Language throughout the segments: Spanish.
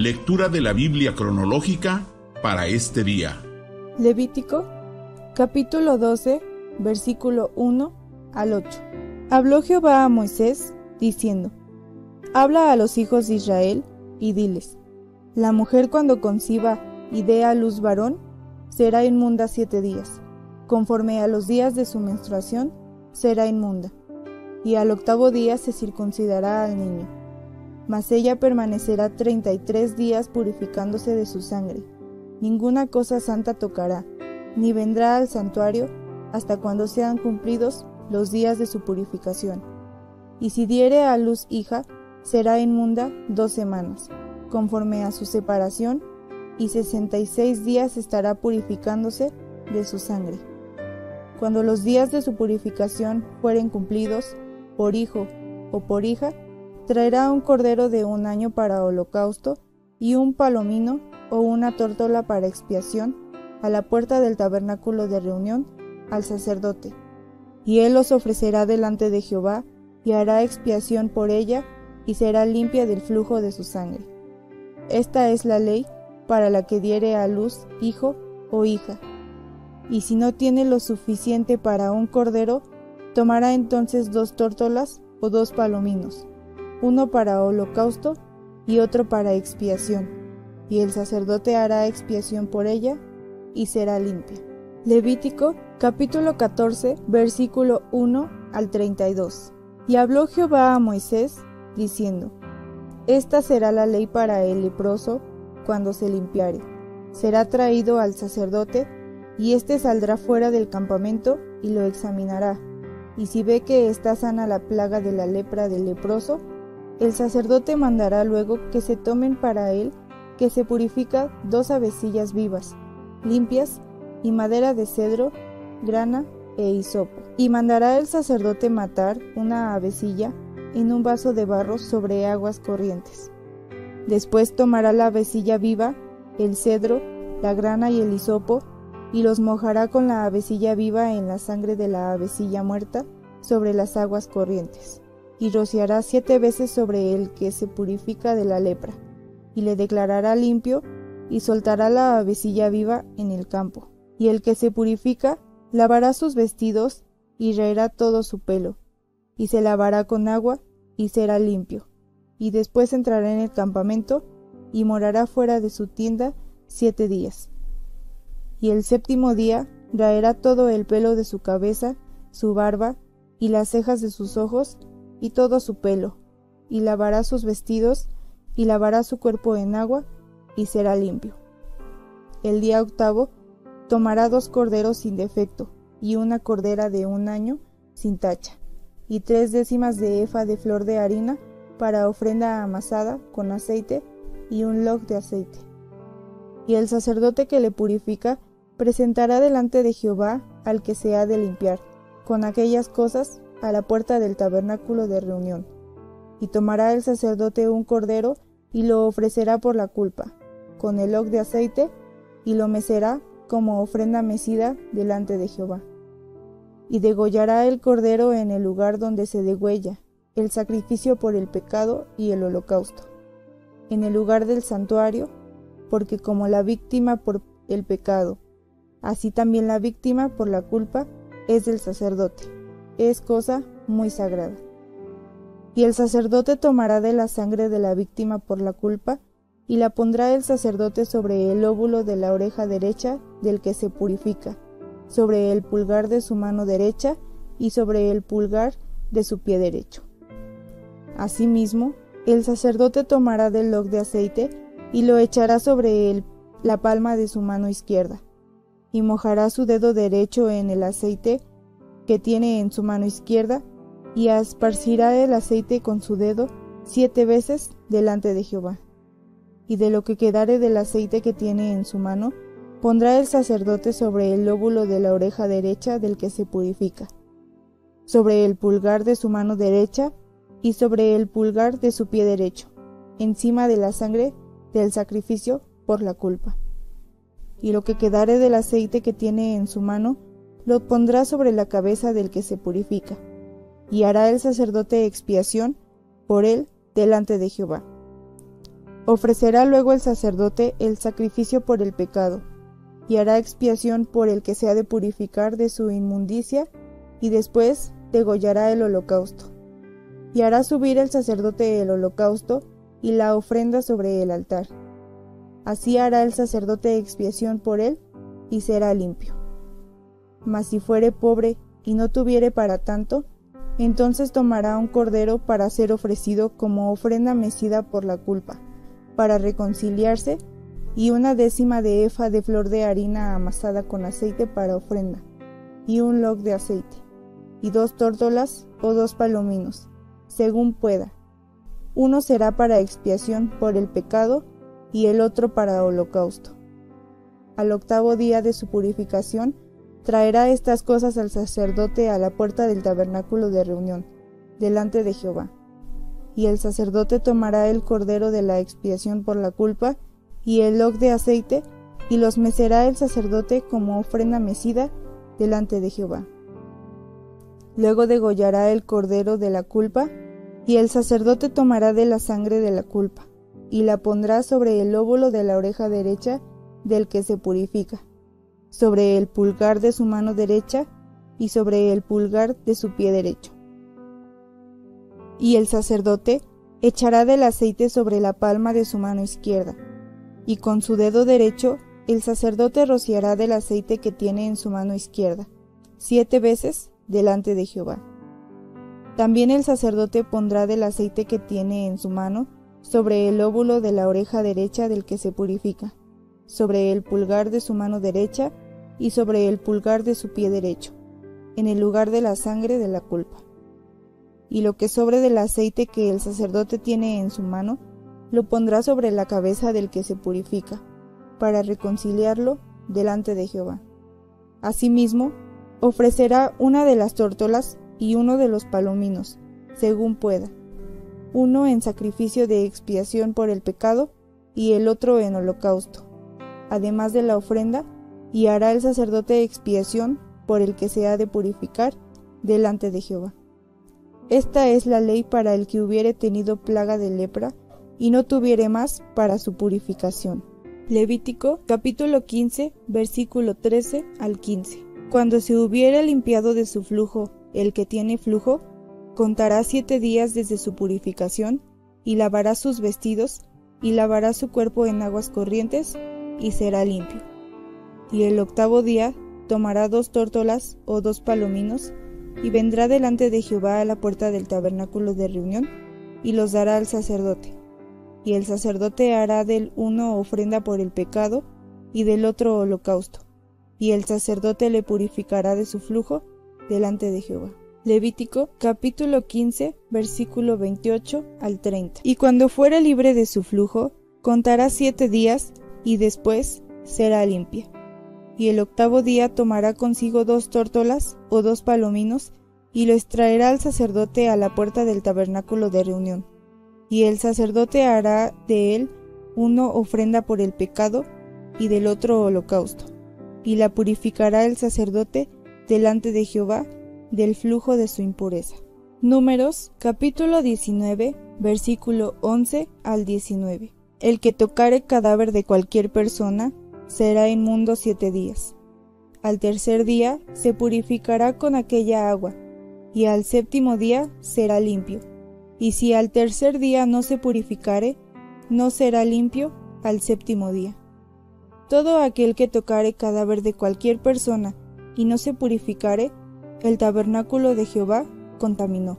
Lectura de la Biblia cronológica para este día. Levítico, capítulo 12, versículo 1 al 8. Habló Jehová a Moisés, diciendo: Habla a los hijos de Israel, y diles: La mujer cuando conciba y dé a luz varón, será inmunda 7 días. Conforme a los días de su menstruación, será inmunda. Y al 8º día se circuncidará al niño. Mas ella permanecerá 33 días purificándose de su sangre. Ninguna cosa santa tocará, ni vendrá al santuario hasta cuando sean cumplidos los días de su purificación. Y si diere a luz hija, será inmunda 2 semanas, conforme a su separación, y 66 días estará purificándose de su sangre. Cuando los días de su purificación fueren cumplidos, por hijo o por hija, traerá un cordero de 1 año para holocausto, y un palomino o una tórtola para expiación, a la puerta del tabernáculo de reunión, al sacerdote. Y él los ofrecerá delante de Jehová, y hará expiación por ella, y será limpia del flujo de su sangre. Esta es la ley para la que diere a luz hijo o hija. Y si no tiene lo suficiente para un cordero, tomará entonces 2 tórtolas o 2 palominos, uno para holocausto y otro para expiación, y el sacerdote hará expiación por ella, y será limpia. Levítico, capítulo 14, versículo 1 al 32. Y habló Jehová a Moisés, diciendo: Esta será la ley para el leproso cuando se limpiare. Será traído al sacerdote, y éste saldrá fuera del campamento y lo examinará. Y si ve que está sana la plaga de la lepra del leproso, el sacerdote mandará luego que se tomen para él, que se purifica, 2 avecillas vivas, limpias, y madera de cedro, grana e hisopo. Y mandará el sacerdote matar una avecilla en un vaso de barro sobre aguas corrientes. Después tomará la avecilla viva, el cedro, la grana y el hisopo, y los mojará con la avecilla viva en la sangre de la avecilla muerta sobre las aguas corrientes. Y rociará 7 veces sobre el que se purifica de la lepra, y le declarará limpio, y soltará la avecilla viva en el campo. Y el que se purifica lavará sus vestidos, y raerá todo su pelo, y se lavará con agua, y será limpio. Y después entrará en el campamento, y morará fuera de su tienda 7 días. Y el 7º día raerá todo el pelo de su cabeza, su barba, y las cejas de sus ojos, y todo su pelo, y lavará sus vestidos, y lavará su cuerpo en agua, y será limpio. El día 8º tomará 2 corderos sin defecto, y una cordera de 1 año sin tacha, y 3 décimas de efa de flor de harina para ofrenda amasada con aceite, y un log de aceite. Y el sacerdote que le purifica presentará delante de Jehová al que se ha de limpiar, con aquellas cosas, a la puerta del tabernáculo de reunión. Y tomará el sacerdote un cordero, y lo ofrecerá por la culpa, con el log de aceite, y lo mecerá como ofrenda mecida delante de Jehová. Y degollará el cordero en el lugar donde se degüella el sacrificio por el pecado y el holocausto, en el lugar del santuario, porque como la víctima por el pecado, así también la víctima por la culpa es del sacerdote. Es cosa muy sagrada. Y el sacerdote tomará de la sangre de la víctima por la culpa, y la pondrá el sacerdote sobre el lóbulo de la oreja derecha del que se purifica, sobre el pulgar de su mano derecha, y sobre el pulgar de su pie derecho. Asimismo, el sacerdote tomará del log de aceite, y lo echará sobre la palma de su mano izquierda, y mojará su dedo derecho en el aceite que tiene en su mano izquierda, y esparcirá el aceite con su dedo 7 veces delante de Jehová. Y de lo que quedare del aceite que tiene en su mano, pondrá el sacerdote sobre el lóbulo de la oreja derecha del que se purifica, sobre el pulgar de su mano derecha, y sobre el pulgar de su pie derecho, encima de la sangre del sacrificio por la culpa. Y lo que quedare del aceite que tiene en su mano, lo pondrá sobre la cabeza del que se purifica, y hará el sacerdote expiación por él delante de Jehová. Ofrecerá luego el sacerdote el sacrificio por el pecado, y hará expiación por el que se ha de purificar de su inmundicia, y después degollará el holocausto. Y hará subir el sacerdote el holocausto y la ofrenda sobre el altar. Así hará el sacerdote expiación por él, y será limpio. Mas si fuere pobre y no tuviere para tanto, entonces tomará un cordero para ser ofrecido como ofrenda mecida por la culpa, para reconciliarse, y 1/10 de efa de flor de harina amasada con aceite para ofrenda, y un log de aceite, y 2 tórtolas o 2 palominos, según pueda. Uno será para expiación por el pecado, y el otro para holocausto. Al 8º día de su purificación, traerá estas cosas al sacerdote a la puerta del tabernáculo de reunión, delante de Jehová. Y el sacerdote tomará el cordero de la expiación por la culpa, y el log de aceite, y los mecerá el sacerdote como ofrenda mecida delante de Jehová. Luego degollará el cordero de la culpa, y el sacerdote tomará de la sangre de la culpa, y la pondrá sobre el lóbulo de la oreja derecha del que se purifica, sobre el pulgar de su mano derecha, y sobre el pulgar de su pie derecho. Y el sacerdote echará del aceite sobre la palma de su mano izquierda, y con su dedo derecho el sacerdote rociará del aceite que tiene en su mano izquierda, 7 veces delante de Jehová. También el sacerdote pondrá del aceite que tiene en su mano sobre el lóbulo de la oreja derecha del que se purifica, sobre el pulgar de su mano derecha y sobre el pulgar de su pie derecho, en el lugar de la sangre de la culpa. Y lo que sobre del aceite que el sacerdote tiene en su mano, lo pondrá sobre la cabeza del que se purifica, para reconciliarlo delante de Jehová. Asimismo, ofrecerá una de las tórtolas y uno de los palominos, según pueda, uno en sacrificio de expiación por el pecado y el otro en holocausto, además de la ofrenda, y hará el sacerdote expiación por el que se ha de purificar delante de Jehová. Esta es la ley para el que hubiere tenido plaga de lepra y no tuviere más para su purificación. Levítico capítulo 15, versículo 13 al 15. Cuando se hubiere limpiado de su flujo el que tiene flujo, contará 7 días desde su purificación, y lavará sus vestidos, y lavará su cuerpo en aguas corrientes, y será limpio. Y el 8º día tomará 2 tórtolas o 2 palominos, y vendrá delante de Jehová a la puerta del tabernáculo de reunión, y los dará al sacerdote. Y el sacerdote hará del uno ofrenda por el pecado, y del otro holocausto. Y el sacerdote le purificará de su flujo delante de Jehová. Levítico capítulo 15, versículo 28 al 30. Y cuando fuere libre de su flujo, contará 7 días, y después será limpia. Y el 8º día tomará consigo 2 tórtolas o 2 palominos, y los traerá al sacerdote a la puerta del tabernáculo de reunión. Y el sacerdote hará de él uno ofrenda por el pecado, y del otro holocausto. Y la purificará el sacerdote delante de Jehová del flujo de su impureza. Números capítulo 19, versículo 11 al 19. El que tocare cadáver de cualquier persona será inmundo 7 días. Al 3er día se purificará con aquella agua, y al 7º día será limpio. Y si al 3er día no se purificare, no será limpio al 7º día. Todo aquel que tocare cadáver de cualquier persona y no se purificare, el tabernáculo de Jehová contaminó,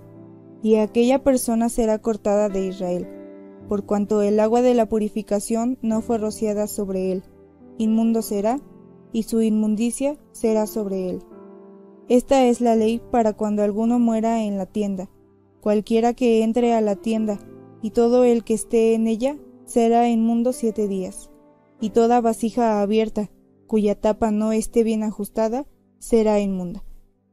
y aquella persona será cortada de Israel, por cuanto el agua de la purificación no fue rociada sobre él. Inmundo será, y su inmundicia será sobre él. Esta es la ley para cuando alguno muera en la tienda. Cualquiera que entre a la tienda, y todo el que esté en ella, será inmundo 7 días. Y toda vasija abierta, cuya tapa no esté bien ajustada, será inmunda.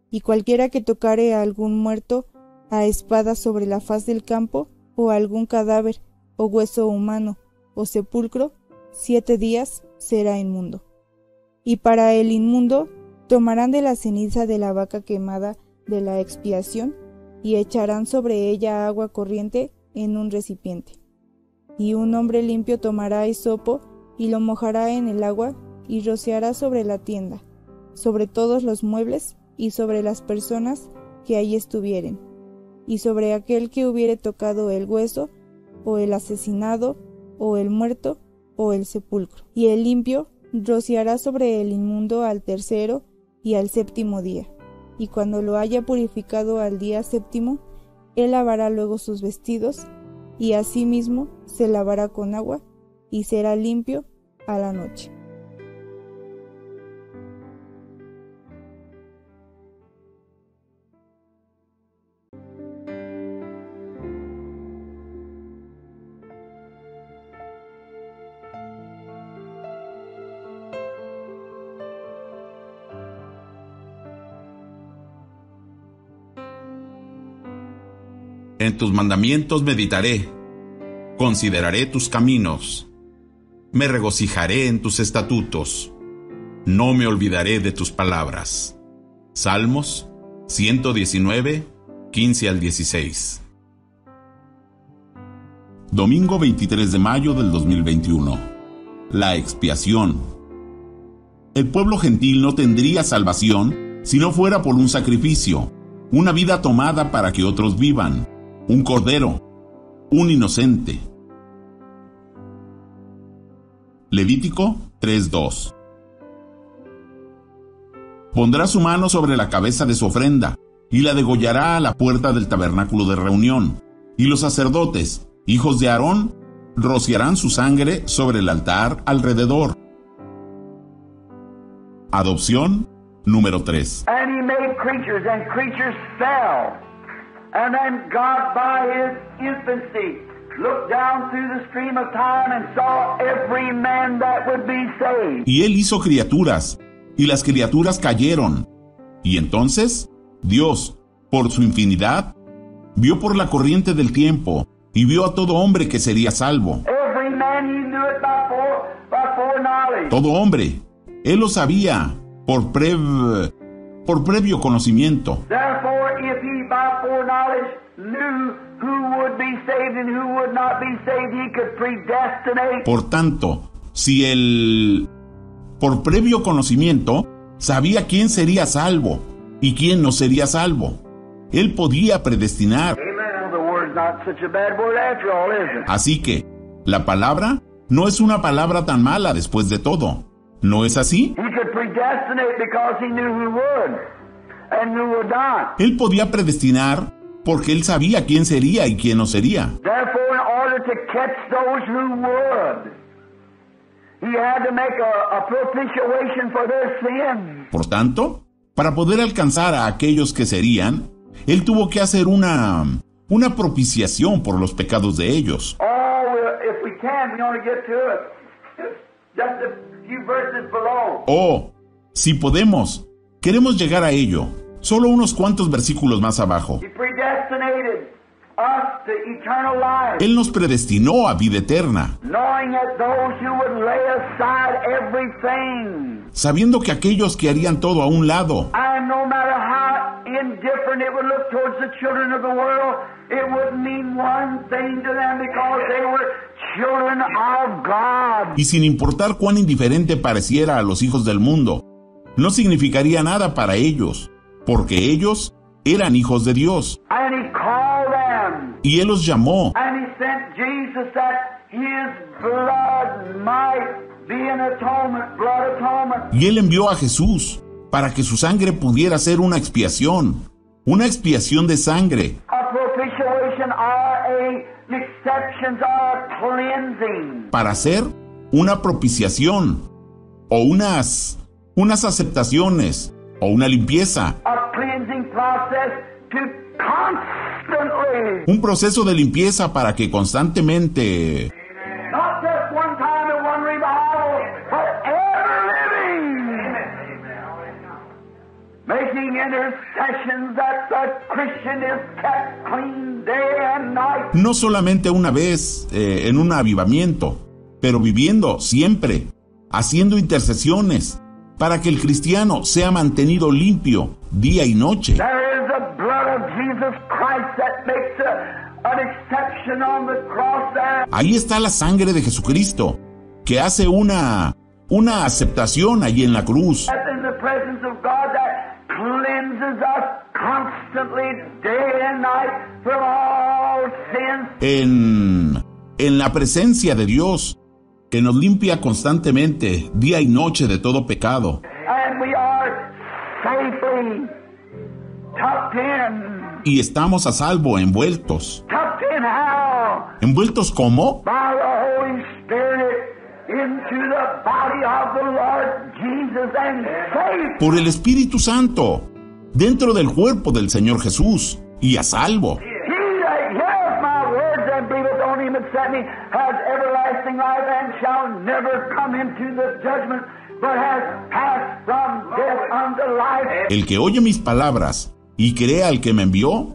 Y cualquiera que tocare a algún muerto a espada sobre la faz del campo, o a algún cadáver, o hueso humano, o sepulcro, 7 días será inmundo. Y para el inmundo tomarán de la ceniza de la vaca quemada de la expiación, y echarán sobre ella agua corriente en un recipiente. Y un hombre limpio tomará hisopo y lo mojará en el agua y rociará sobre la tienda, sobre todos los muebles y sobre las personas que allí estuvieren, y sobre aquel que hubiere tocado el hueso, o el asesinado, o el muerto, o el sepulcro. Y el limpio rociará sobre el inmundo al tercero y al séptimo día. Y cuando lo haya purificado al día séptimo, él lavará luego sus vestidos, y asimismo se lavará con agua, y será limpio a la noche. En tus mandamientos meditaré, consideraré tus caminos, me regocijaré en tus estatutos, no me olvidaré de tus palabras. Salmos 119, 15 al 16. Domingo 23 de mayo del 2021. La expiación. El pueblo gentil no tendría salvación si no fuera por un sacrificio, una vida tomada para que otros vivan. Un cordero, un inocente. Levítico 3:2. Pondrá su mano sobre la cabeza de su ofrenda y la degollará a la puerta del tabernáculo de reunión. Y los sacerdotes, hijos de Aarón, rociarán su sangre sobre el altar alrededor. Adopción número 3. And he made creatures, and creatures fell. And then God, by his infancy, looked down through the stream of time and saw every man that would be saved. Y él hizo criaturas, y las criaturas cayeron. Y entonces, Dios, por su infinidad, vio por la corriente del tiempo, y vio a todo hombre que sería salvo. Every man, he knew it by foreknowledge. Todo hombre, él lo sabía, por previo conocimiento. Therefore, if he by foreknowledge knew who would be saved and who would not be saved, he could predestinate. Por tanto, si él, por previo conocimiento, sabía quién sería salvo y quién no sería salvo, él podía predestinar. Amen. The word's not such a bad word after all, is it? Así que, la palabra no es una palabra tan mala después de todo. ¿No es así? He could predestinate because he knew who would and who would not. Él podía predestinar porque él sabía quién sería y quién no sería. Therefore, in order to catch those who would, he had to make a propitiation for their sins. Por tanto, para poder alcanzar a aquellos que serían, él tuvo que hacer una propiciación por los pecados de ellos. If we can, we want to get to it. Just a few verses below. Oh, si podemos, queremos llegar a ello. Solo unos cuantos versículos más abajo. He predestinated us to eternal life, Él nos predestinó a vida eterna, knowing that those who would lay aside everything, sabiendo que aquellos que harían todo a un lado, and no matter how indifferent it would look towards the children of the world, it wouldn't mean one thing to them because they were children of God. y sin importar cuán indiferente pareciera a los hijos del mundo, no significaría nada para ellos, porque ellos eran hijos de Dios. And he called them, Y Él los llamó, and he sent Jesus that his blood might be an atonement, blood atonement. y Él envió a Jesús para que su sangre pudiera ser una expiación de sangre, A propitiation or an exception or a cleansing. para hacer una propiciación, o unas aceptaciones, o una limpieza, A cleansing process to constantly, un proceso de limpieza para que constantemente, not just one time in one revival, but ever living, making intercessions that the Christian is kept clean day and night. no solamente una vez en un avivamiento, pero viviendo siempre, haciendo intercesiones, para que el cristiano sea mantenido limpio día y noche. There is the blood of Jesus Christ that makes an exception on the cross there. Ahí está la sangre de Jesucristo, que hace una aceptación allí en la cruz. That's in the presence of God that cleanses us constantly, day and night, from all sins. En la presencia de Dios, que nos limpia constantemente, día y noche, de todo pecado. And we are safely tucked in. Y estamos a salvo, envueltos. Tucked in how? ¿Envueltos cómo? By the Holy Spirit into the body of the Lord Jesus and safe. Por el Espíritu Santo, dentro del cuerpo del Señor Jesús, y a salvo. He that heareth my words and believeth on him that sent me has everlasting life and shall never come into the judgment, but has passed from death unto life. El que oye mis palabras y cree al que me envió,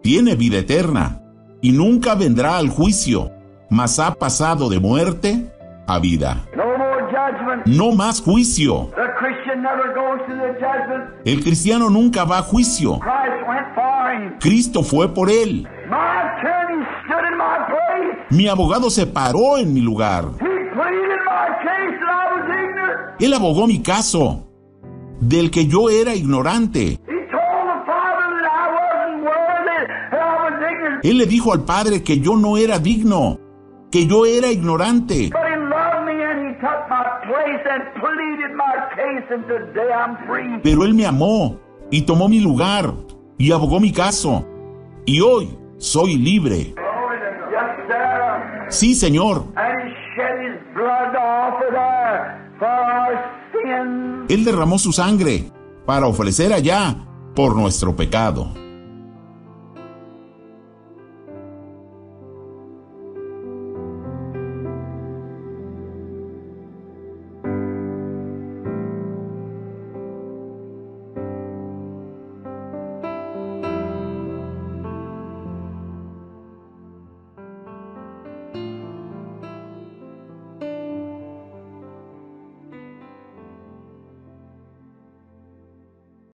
tiene vida eterna, y nunca vendrá al juicio, mas ha pasado de muerte a vida. No more judgment. No más juicio. The Christian never goes to the judgment. El cristiano nunca va a juicio. Christ went for him. Cristo fue por él. My attorney stood in my place. Mi abogado se paró en mi lugar. He pleaded my case that I was ignorant. Él abogó mi caso, del que yo era ignorante. He told the Father that I wasn't worthy, that I was ignorant. Él le dijo al Padre que yo no era digno, que yo era ignorante. But he loved me and he took my place and pleaded my case, and today I'm free. Pero Él me amó y tomó mi lugar y abogó mi caso. Y hoy soy libre. Yes, sir. Sí, Señor. And he shed his blood to offer there for our sins. Él derramó su sangre para ofrecer allá por nuestro pecado.